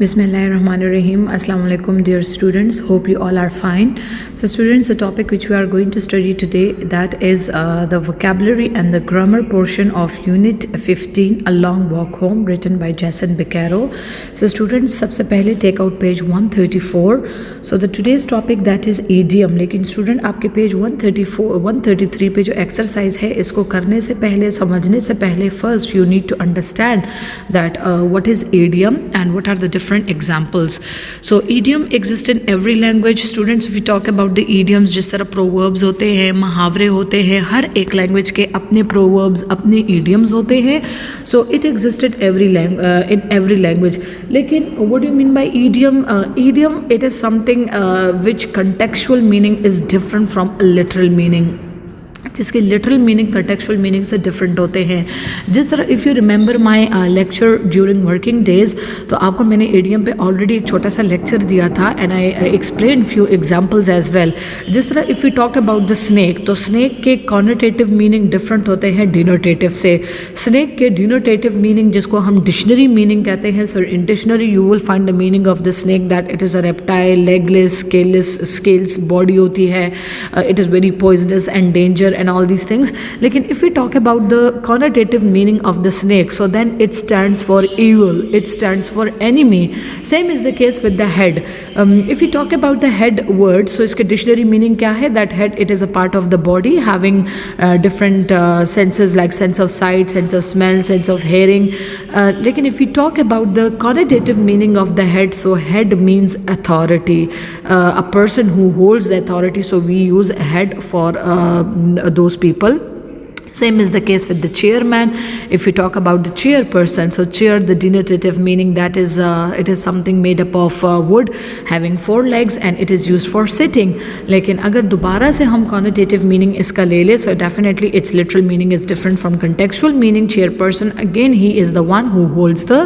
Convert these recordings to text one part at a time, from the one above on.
Bismillahirrahmanirrahim. Assalamu alaikum, dear students. Hope you all are fine. So students, the topic which we are going to study today, that is the vocabulary and the grammar portion of unit 15, A Long Walk Home, written by Jason Beccaro. So students, सबसे पहले take out page 134. So the today's topic, that is idiom. लेकिन student आपके page 134 133 पे जो exercise है, इसको करने से पहले, समझने से पहले, first you need to understand that what is idiom and what are the different examples. So idiom exists in every language. Students, if we talk about the idioms, जिस तरह proverbs होते हैं, मुहावरे होते हैं, हर एक language के अपने proverbs, अपने idioms होते हैं. So it exists in every language. लेकिन what do you mean by idiom? Idiom, it is something which contextual meaning is different from a literal meaning. जिसके लिटरल मीनिंग कंटेक्चुअल मीनिंग से different होते हैं. जिस तरह if you remember my lecture during working days, तो आपको मैंने idiom पे ऑलरेडी एक छोटा सा लेक्चर दिया था and I explain few examples as well. जिस तरह if you talk about the snake, तो स्नेक के कॉनोटेटिव मीनिंग डिफरेंट होते हैं डिनोटेटिव से. स्नेक के डिनोटेटिव मीनिंग जिसको हम डिक्शनरी मीनिंग कहते हैं, sir in dictionary you will find the meaning of the snake that it is a reptile, legless, scales body होती है, it is very poisonous and danger and all these things. लेकिन if we talk about the connotative meaning of the snake, so then it stands for evil, it stands for enemy. Same is the case with the head. If we talk about the head word, so इसके dictionary meaning क्या है? That head, it is a part of the body having different senses like sense of sight, sense of smell, sense of hearing. लेकिन if we talk about the connotative meaning of the head, so head means authority, a person who holds the authority. So we use head for those people. Same is the case with the chairman. If we talk about the chairperson, so chair, the denotative meaning, that is it is something made up of wood having 4 legs and it is used for sitting. लेकिन अगर दोबारा से हम connotative meaning इसका ले ले, so definitely its literal meaning is different from contextual meaning. Chairperson, again he is the one who holds the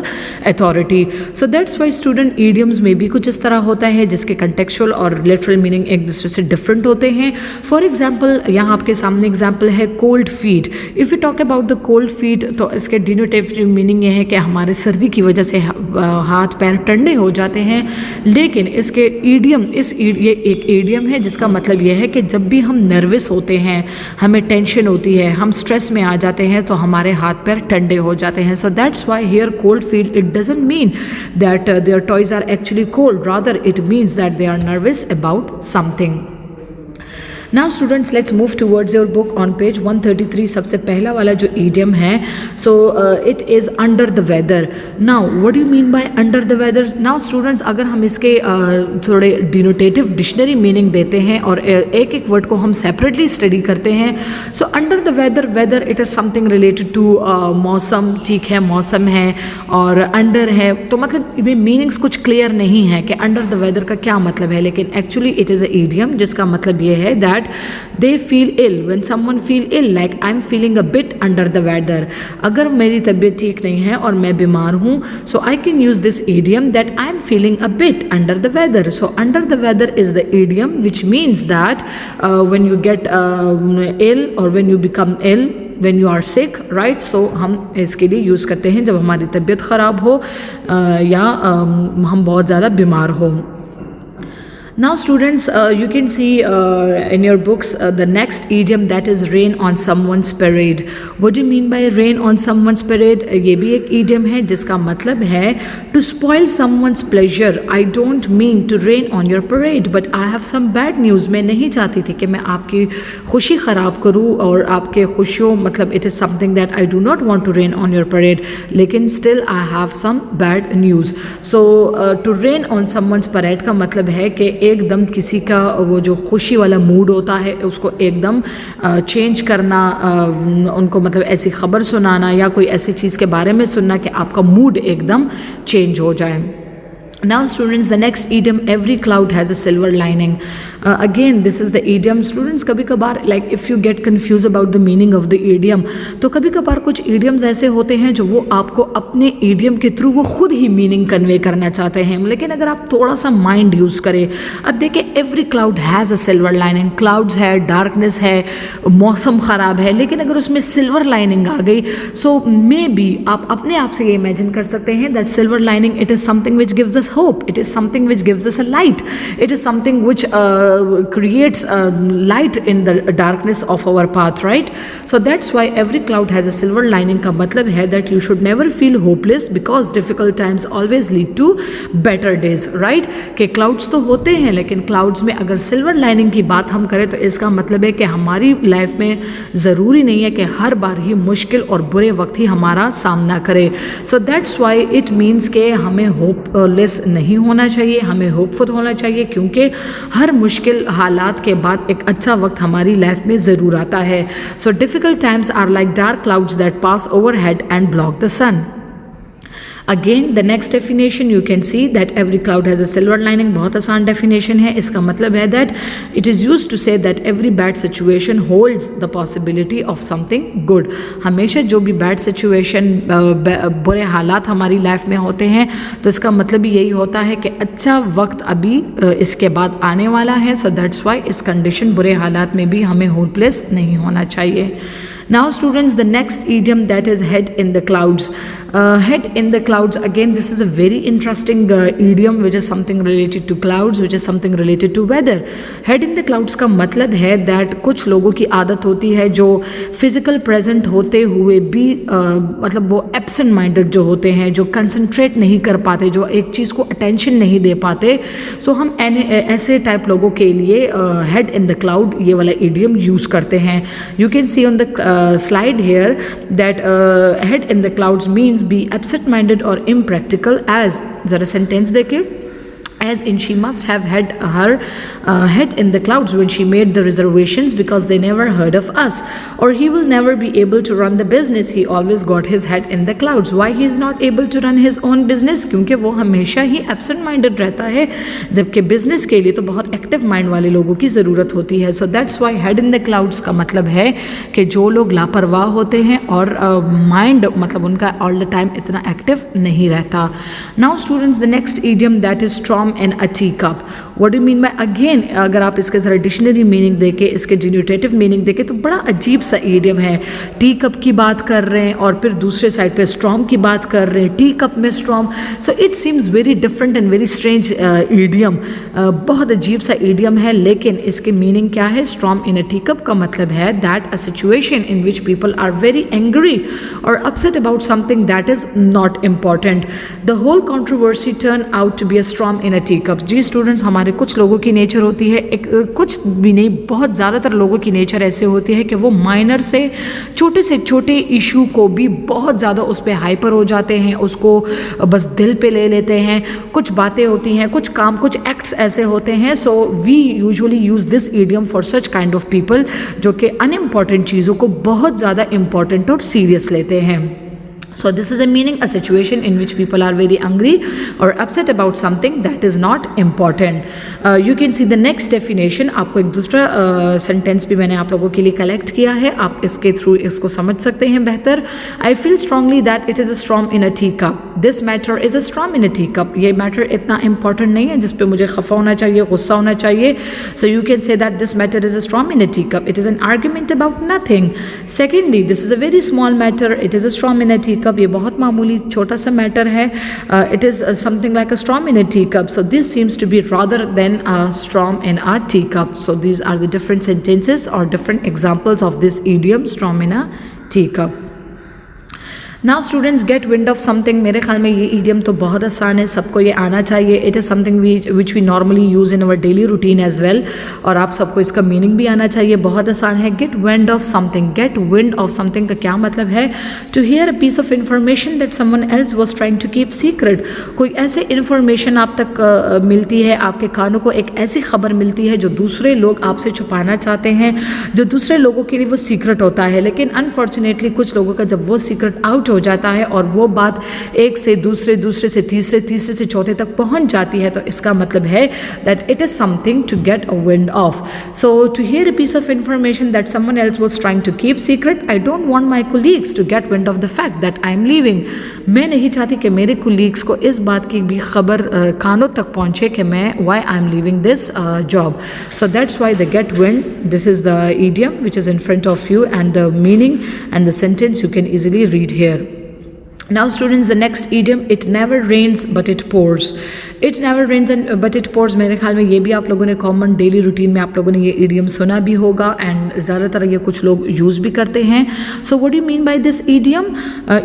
authority. So that's why student idioms में भी कुछ इस तरह होता है जिसके contextual और literal meaning एक दूसरे से different होते हैं. For example, यहाँ आपके सामने example है cold feet. If we talk about the cold feet, तो इसके डिनोटेटिव मीनिंग ये है कि हमारे सर्दी की वजह से हाथ पैर ठंडे हो जाते हैं. लेकिन इसके ईडियम, ये एक ईडियम है जिसका मतलब ये है कि जब भी हम नर्वस होते हैं, हमें टेंशन होती है, हम स्ट्रेस में आ जाते हैं, तो हमारे हाथ पैर ठंडे हो जाते हैं. So that's why here cold feet, it doesn't mean that their toes are actually cold, rather it means that they are nervous about something. Now students, let's move towards your book on page 133. सबसे पहला वाला जो idiom है, so it is under the weather. Now what do you mean by under the weather? Now students, अगर हम इसके थोड़े denotative dictionary meaning देते हैं और एक एक वर्ड को हम separately study करते हैं, so under the weather it is something related to मौसम. ठीक है, मौसम है और under है, तो मतलब ये meanings कुछ clear नहीं है कि under the weather का क्या मतलब है. लेकिन actually it is a idiom जिसका मतलब ये है that they feel ill. When someone feel ill, like I'm feeling a bit under the weather, अगर मेरी तबीयत ठीक नहीं है और मैं बीमार हूँ, so I can use this idiom that I'm feeling a bit under the weather. So under the weather is the idiom which means that when you get ill or when you become ill, when you are sick, right? So हम इसके लिए use करते हैं जब हमारी तबीयत ख़राब हो या हम बहुत ज़्यादा बीमार हो. Now students, you can see in your books the next idiom, that is rain on someone's parade. What do you mean by rain on someone's parade? ये भी एक idiom है जिसका मतलब है to spoil someone's pleasure. I don't mean to rain on your parade, but I have some bad news. मैं नहीं चाहती थी कि मैं आपकी खुशी ख़राब करूँ और आपके खुशियों, मतलब it is something that I do not want to rain on your parade, लेकिन still I have some bad news. So to rain on someone's parade का मतलब है कि एकदम किसी का वो जो खुशी वाला मूड होता है उसको एकदम चेंज करना, उनको मतलब ऐसी ख़बर सुनाना या कोई ऐसी चीज़ के बारे में सुनना कि आपका मूड एकदम चेंज हो जाए. Now students, the next idiom, every cloud has a silver lining. Again, this is the idiom. Students, कभी कभार like if you get confused about the meaning of the idiom, तो कभी कभार कुछ idioms ऐसे होते हैं जो वो आपको अपने idiom के थ्रू वो खुद ही meaning convey करना चाहते हैं, लेकिन अगर आप थोड़ा सा mind use करें, अब देखिए every cloud has a silver lining. Clouds है, darkness है, मौसम ख़राब है, लेकिन अगर उसमें silver lining आ गई, so maybe आप अपने आप से ये imagine कर सकते हैं that silver lining, it is something which gives us hope. It is something which gives us a light. It is something which creates light in the darkness of our path, right? So that's why every cloud has a silver lining. का मतलब है that you should never feel hopeless because difficult times always lead to better days, right? कि clouds तो होते हैं, लेकिन clouds में अगर silver lining की बात हम करें तो इसका मतलब है कि हमारी लाइफ में ज़रूरी नहीं है कि हर बार ही मुश्किल और बुरे वक्त ही हमारा सामना करे. So that's why it means कि हमें hopeless नहीं होना चाहिए, हमें होपफुल होना चाहिए, क्योंकि हर मुश्किल हालात के बाद एक अच्छा वक्त हमारी लाइफ में ज़रूर आता है. So difficult times are like dark clouds that pass overhead and block the sun. Again, the next definition you can see that every cloud has a silver lining. बहुत आसान definition है. इसका मतलब है that it is used to say that every bad situation holds the possibility of something good. हमेशा जो भी bad situation, बुरे हालात हमारी लाइफ में होते हैं, तो इसका मतलब यही होता है कि अच्छा वक्त अभी इसके बाद आने वाला है. So that's why इस condition, बुरे हालात में भी हमें hopeless नहीं होना चाहिए. Now students, the next idiom, that is head in the clouds. Head in the clouds, again this is a very interesting idiom which is something related to clouds, which is something related to weather. Head in the clouds का मतलब है that कुछ लोगों की आदत होती है जो physical present होते हुए भी मतलब वो absent minded जो होते हैं, जो concentrate नहीं कर पाते, जो एक चीज़ को attention नहीं दे पाते. So हम ऐसे type लोगों के लिए head in the cloud ये वाला idiom use करते हैं. You can see on the slide here that head in the clouds means be absent-minded or impractical. as ज़रा sentence देखिए, as in she must have had her head in the clouds when she made the reservations because they never heard of us, or he will never be able to run the business. He always got his head in the clouds. Why he is not able to run his own business? क्योंकि वो हमेशा ही absent minded रहता है, जबकि business के लिए तो बहुत active mind वाले लोगों की ज़रूरत होती है. So that's why head in the clouds का मतलब है कि जो लोग लापरवाह होते हैं और mind मतलब उनका all the time इतना active नहीं रहता. Now students, the next idiom, that is storm in a teacup. What do you mean by? Again, अगर आप इसके ज़रा डिक्शनरी मीनिंग देखें, इसके जेन्यूटेटिव मीनिंग देखें, तो बड़ा अजीब सा इडियम है. टी कप की बात कर रहे हैं और फिर दूसरे साइड पे स्ट्रॉम की बात कर रहे हैं, टी कप में storm. So it seems very different and very strange idiom. बहुत अजीब सा इडियम है, लेकिन इसके मीनिंग क्या है? Storm in a tea cup का मतलब है that a situation in which people are very angry और upset about something that is not important. The whole controversy turn out to be a storm in a tea cup. जी students, हमारे कुछ लोगों की nature होती है, कुछ भी नहीं, बहुत ज़्यादातर लोगों की नेचर ऐसे होती है कि वो माइनर से छोटे इशू को भी बहुत ज़्यादा उस पर हाइपर हो जाते हैं, उसको बस दिल पे ले लेते हैं. कुछ बातें होती हैं, कुछ काम, कुछ एक्ट्स ऐसे होते हैं. So we usually use this idiom for such kind of people जो कि अनइम्पॉर्टेंट चीज़ों को बहुत ज़्यादा इम्पॉर्टेंट और सीरियस लेते हैं. So this is a meaning, a situation in which people are very angry or upset about something that is not important. You can see the next definition. आपको एक दूसरा सेंटेंस भी मैंने आप लोगों के लिए कलेक्ट किया है, आप इसके थ्रू इसको समझ सकते हैं बेहतर. I feel strongly that it is a storm in a teacup. This matter is a storm in a teacup. ये मैटर इतना important नहीं है जिस पे मुझे खफा होना चाहिए, गुस्सा होना चाहिए. So you can say that this matter is a storm in a teacup. It is an argument about nothing. Secondly, this is a very small matter. It is a storm in a teacup. ये बहुत मामूली छोटा सा matter है. It is something like a storm in a tea cup. So this seems to be rather than a storm in a tea cup. So these are the different sentences और different examples of this idiom storm in a tea cup. Now students, get wind of something. मेरे ख्याल में ये idiom तो बहुत आसान है, सबको ये आना चाहिए. It is something which we normally use in our daily routine as well, और आप सबको इसका मीनिंग भी आना चाहिए. बहुत आसान है. Get wind of something. Get wind of something का क्या मतलब है? To hear a piece of information that someone else was trying to keep secret. कोई ऐसे इन्फॉर्मेशन आप तक मिलती है, आपके कानों को एक ऐसी खबर मिलती है जो दूसरे लोग आपसे छुपाना चाहते हैं, जो दूसरे लोगों के लिए वो सीक्रेट होता है. लेकिन अनफॉर्चुनेटली कुछ लोगों का जब वो सीक्रेट आउट हो जाता है और वो बात एक से दूसरे, दूसरे से तीसरे, तीसरे से चौथे तक पहुंच जाती है, तो इसका मतलब है that it is something to get a wind of. So to hear a piece of information that someone else was trying to keep secret, I don't want my colleagues to get wind of the fact that I am leaving. मैं नहीं चाहती कि मेरे colleagues को इस बात की भी खबर कानों तक पहुंचे कि मैं why I am leaving this job. So that's why they get wind. This is the idiom which is in front of you, and the meaning and the sentence you can easily read here. Now students, the next idiom, it never rains but it pours. It never rains but it pours, मेरे ख्याल में ये भी आप लोगों ने common daily routine में आप लोगों ने ये idiom सुना भी होगा, एंड ज़्यादातर ये कुछ लोग यूज़ भी करते हैं. So what do you mean by this idiom?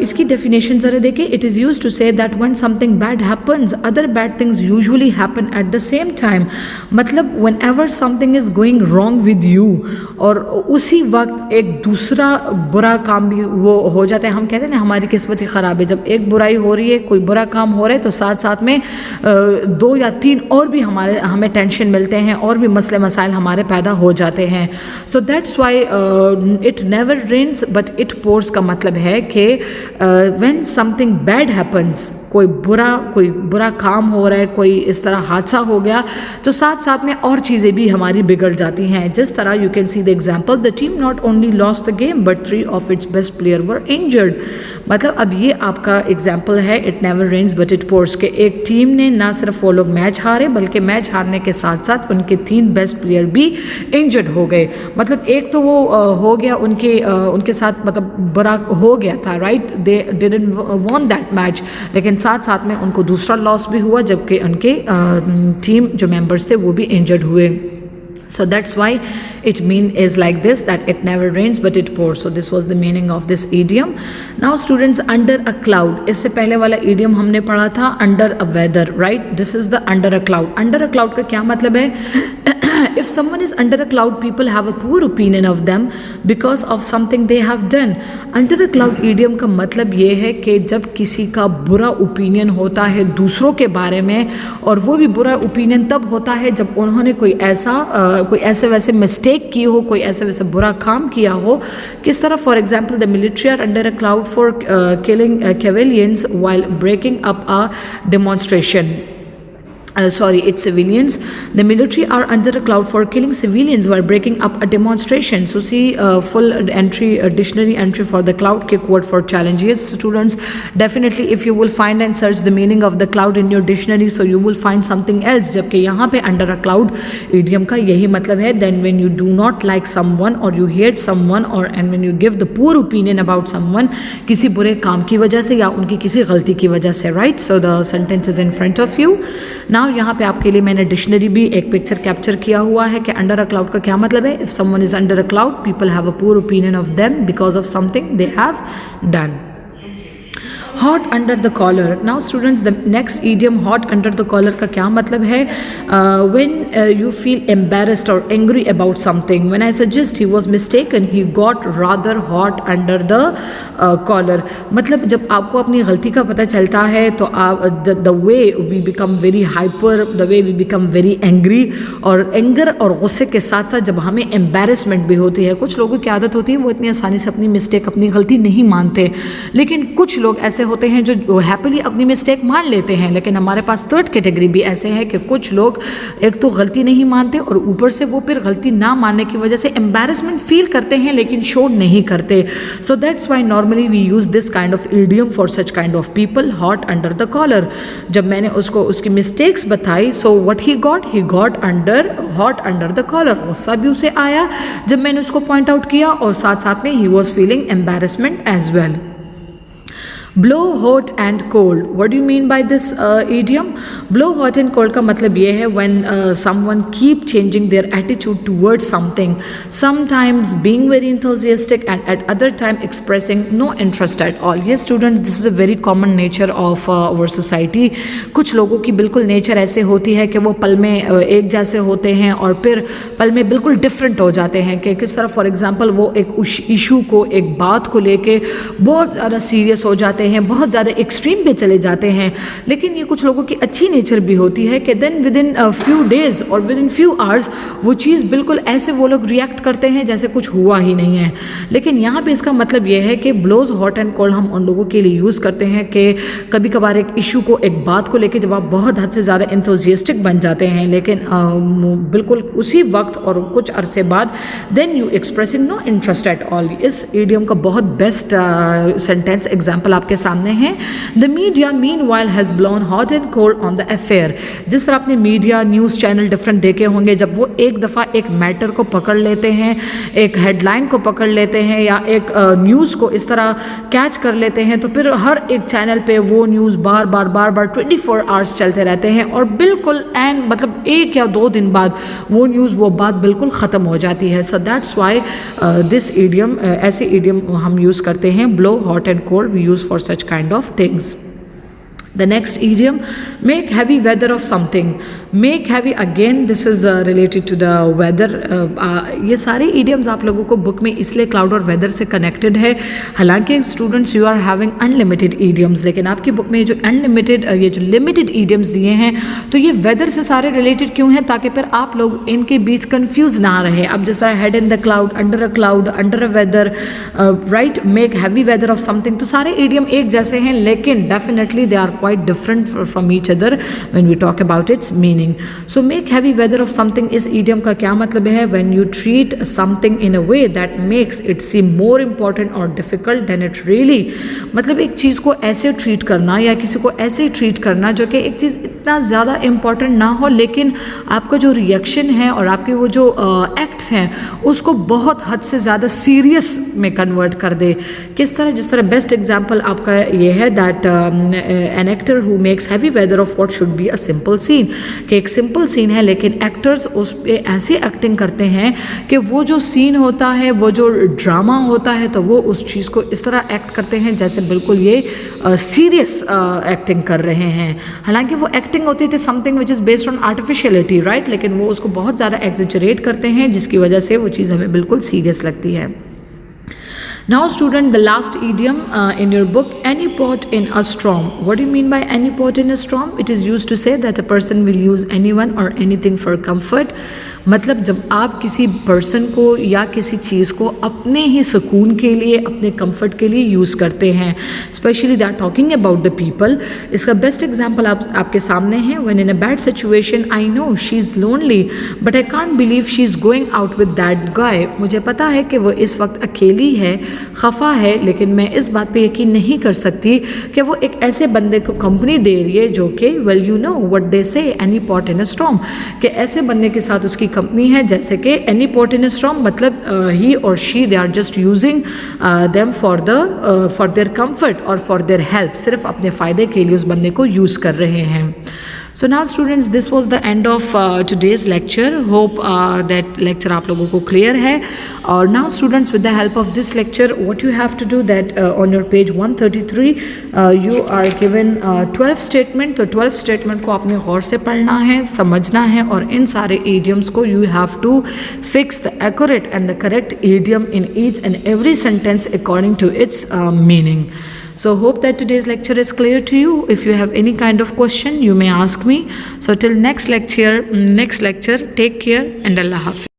इसकी डेफिनेशन ज़रा देखें. It is used to say that when something bad happens, other bad things usually happen at the same time. मतलब whenever something is going wrong with you, और उसी वक्त एक दूसरा बुरा काम भी वो हो जाता है. हम कहते हैं ना हमारी किस्मत ही ख़राब है, जब एक बुराई हो रही है, कोई बुरा काम हो रहा है, तो साथ साथ में 2 या 3 और भी हमें टेंशन मिलते हैं, और भी मसले मसाइल हमारे पैदा हो जाते हैं. So that's why it never rains but it pours का मतलब है कि व्हेन समथिंग बैड हैपन्स, कोई बुरा काम हो रहा है, कोई इस तरह हादसा हो गया, तो साथ साथ में और चीज़ें भी हमारी बिगड़ जाती हैं. जिस तरह you can see the example, the team not only lost the game but 3 of its best player were injured. मतलब अब ये आपका एग्जाम्पल है it never rains but it pours के एक टीम ने ना सिर्फ वो लोग मैच हारे, बल्कि मैच हारने के साथ साथ उनके 3 बेस्ट प्लेयर भी इंजर्ड हो गए. मतलब एक तो वो हो गया उनके साथ, मतलब बुरा हो गया था, right, they didn't von that match, लेकिन साथ साथ में उनको दूसरा लॉस भी हुआ, जबकि उनके टीम जो मेंबर्स थे वो भी इंजर्ड हुए. So that's why its mean is like this, that it never rains but it pours. So this was the meaning of this idiom. Now students, under a cloud, इससे पहले वाला idiom हमने पढ़ा था under a weather, right? This is the under a cloud. Under a cloud का क्या मतलब है? If someone is under a cloud, people have a poor opinion of them because of something they have done. Under a cloud idiom का मतलब ये है कि जब किसी का बुरा ओपिनियन होता है दूसरों के बारे में, और वो भी बुरा ओपिनियन तब होता है जब उन्होंने कोई ऐसे वैसे मिस्टेक की हो, कोई ऐसे वैसे बुरा काम किया हो. किस तरह? For example, the military are under a cloud for killing civilians while breaking up a demonstration. It's civilians. The military are under a cloud for killing civilians while breaking up a demonstration. So see full entry, dictionary entry for the cloud, kick word for challenge. Yes students, definitely if you will find and search the meaning of the cloud in your dictionary, so you will find something else. जबकि यहाँ पे under a cloud idiom का यही मतलब है. Then when you do not like someone or you hate someone, or and when you give the poor opinion about someone, किसी बुरे काम की वजह से या उनकी किसी गलती की वजह से, right? So the sentence is in front of you. Now यहाँ पे आपके लिए मैंने डिक्शनरी भी एक पिक्चर कैप्चर किया हुआ है कि अंडर अ क्लाउड का क्या मतलब है. If someone is under a cloud, people have a poor opinion of them because of something they have done. Hot under the collar. Now students, the next idiom hot under the collar का क्या मतलब है? When you feel embarrassed और angry about something. When I suggest he was mistaken, he got rather hot under the collar. मतलब जब आपको अपनी गलती का पता चलता है तो आप the way we become very hyper, the way we become very angry, और एंगर और गुस्से के साथ साथ जब हमें एम्बेरसमेंट भी होती है. कुछ लोगों की आदत होती है वो इतनी आसानी से अपनी मिस्टेक, अपनी गलती नहीं मानते, लेकिन कुछ लोग ऐसे होते हैं जो हैप्पीली अपनी मिस्टेक मान लेते हैं. लेकिन हमारे पास थर्ड कैटेगरी भी ऐसे हैं कि कुछ लोग एक तो गलती नहीं मानते, और ऊपर से वो फिर गलती ना मानने की वजह से एम्बेरसमेंट फील करते हैं लेकिन शो नहीं करते. So that's why normally we use this kind of idiom for such kind of people, hot under the collar. जब मैंने उसको उसकी मिस्टेक्स बताई, so what he got under hot under the collar. गुस्सा भी उसे आया जब मैंने उसको पॉइंट आउट किया, और साथ साथ में ही was feeling embarrassment as well. Blow hot and cold. What do you mean by this idiom? Blow hot and cold का मतलब ये है when someone keep changing their attitude towards something, sometimes being very enthusiastic and at other time expressing no interest at all. Yes students, this is a very common nature of our society. कुछ लोगों की बिल्कुल nature ऐसे होती है कि वो पल में एक जैसे होते हैं और फिर पल में बिल्कुल डिफरेंट हो जाते हैं. कि किस तरह? फॉर एग्जाम्पल, वो एक इशू को, एक बात को लेके बहुत ज़्यादा सीरियस हो जाते हैं, बहुत ज़्यादा एक्सट्रीम पे चले जाते हैं। लेकिन ये कुछ लोगों की अच्छी नेचर भी होती है कि then within few days और विद इन फ्यू आवर्स वो चीज़ बिल्कुल ऐसे वो लोग रिएक्ट करते हैं जैसे कुछ हुआ ही नहीं है। लेकिन यहाँ पे इसका मतलब ये है कि ब्लोज हॉट एंड कोल्ड हम उन लोगों के लिए यूज़ करते हैं कि कभी कभार एक इशू को, एक बात को लेके जब आप बहुत हद से ज़्यादा एंथुसियास्टिक बन जाते हैं, लेकिन बिल्कुल उसी वक्त और कुछ अरसे बाद then you expressing no interest at all. इस इडियम का बहुत बेस्ट सेंटेंस एग्जाम्पल आपके सामने है। The media meanwhile has blown hot and cold on the affair. जिस तरह आपने मीडिया न्यूज़ चैनल डिफरेंट देखे होंगे, जब वो एक दफ़ा एक मैटर को पकड़ लेते हैं, एक हेडलाइन को पकड़ लेते हैं या एक न्यूज़ को इस तरह कैच कर लेते हैं, तो फिर हर एक चैनल पे वो न्यूज़ बार बार 24 आवर्स चलते रहते हैं और बिल्कुल एंड मतलब 1 या 2 दिन बाद वो न्यूज़, वो बात बिल्कुल ख़त्म हो जाती है। So that's why this idiom, ऐसे इडियम हम यूज़ करते हैं, blow hot and cold, we use for such kind of things. The next idiom, make heavy weather of something. Make heavy, again this is related to the weather. ये सारे idioms आप लोगों को book में इसलिए cloud और weather से connected है। हालांकि students you are having unlimited idioms, लेकिन आपकी बुक में जो unlimited, ये जो limited idioms दिए हैं, तो ये weather से सारे related क्यों हैं, ताकि फिर आप लोग इनके बीच confuse ना रहे। अब जिस तरह head in the cloud, under a weather, right, make heavy weather of something, तो सारे idiom एक जैसे हैं, लेकिन definitely they are quite different from each other when we talk about its meaning. So make heavy weather of something, इस idiom का क्या मतलब है? When you treat something in a way that makes it seem more important or difficult than it really, मतलब एक चीज़ को ऐसे treat करना या किसी को ऐसे ट्रीट करना जो कि एक चीज़ इतना ज़्यादा इम्पॉर्टेंट ना हो, लेकिन आपका जो रिएक्शन है और आपके वो जो एक्ट्स हैं उसको बहुत हद से ज़्यादा सीरियस में कन्वर्ट कर दे। किस तरह? जिस तरह बेस्ट एग्जाम्पल आपका ये है that an actor who makes heavy weather of what should be a simple scene, कि एक सिंपल सीन है लेकिन एक्टर्स उस पे ऐसी एक्टिंग करते हैं कि वो जो सीन होता है, वो जो ड्रामा होता है, तो वो उस चीज़ को इस तरह एक्ट करते हैं जैसे बिल्कुल ये सीरियस एक्टिंग कर रहे हैं। हालांकि वो एक्टिंग होती है something which is based on artificiality, right, लेकिन वो उसको बहुत ज़्यादा एग्जेजरेट करते हैं जिसकी वजह से वो चीज़ हमें बिल्कुल सीरियस लगती है। Now student, the last idiom in your book, any pot in a storm. What do you mean by any pot in a storm? It is used to say that a person will use anyone or anything for comfort. मतलब जब आप किसी person को या किसी चीज़ को अपने ही सुकून के लिए, अपने कंफर्ट के लिए यूज़ करते हैं, specially that talking about the people. इसका बेस्ट एग्जांपल आपके सामने है। When in a bad situation I know she is lonely but I can't believe she is going out with that guy. मुझे पता है कि वो इस वक्त अकेली है, खफा है, लेकिन मैं इस बात पे यकीन नहीं कर सकती कि वो एक ऐसे बंदे को कंपनी दे रही है जो कि well you know what they say any port in a storm, कि ऐसे बंदे के साथ उसकी कंपनी है जैसे कि any port in a storm, मतलब ही और she they are just using them for their comfort और फॉर देयर हेल्प, सिर्फ अपने फ़ायदे के लिए उस बंदे को यूज़ कर रहे हैं। So now students, this was the end of today's lecture. Hope that lecture आप लोगों को clear है। और now students, with the help of this lecture, what you have to do that on your page 133 you are given 12 statement। तो 12 statement को आपने गौर से पढ़ना है, समझना है, और इन सारे idioms को you have to fix the accurate and the correct idiom in each and every sentence according to its meaning. So hope that today's lecture is clear to you. If you have any kind of question, you may ask me. So till next lecture, take care and Allah Hafiz.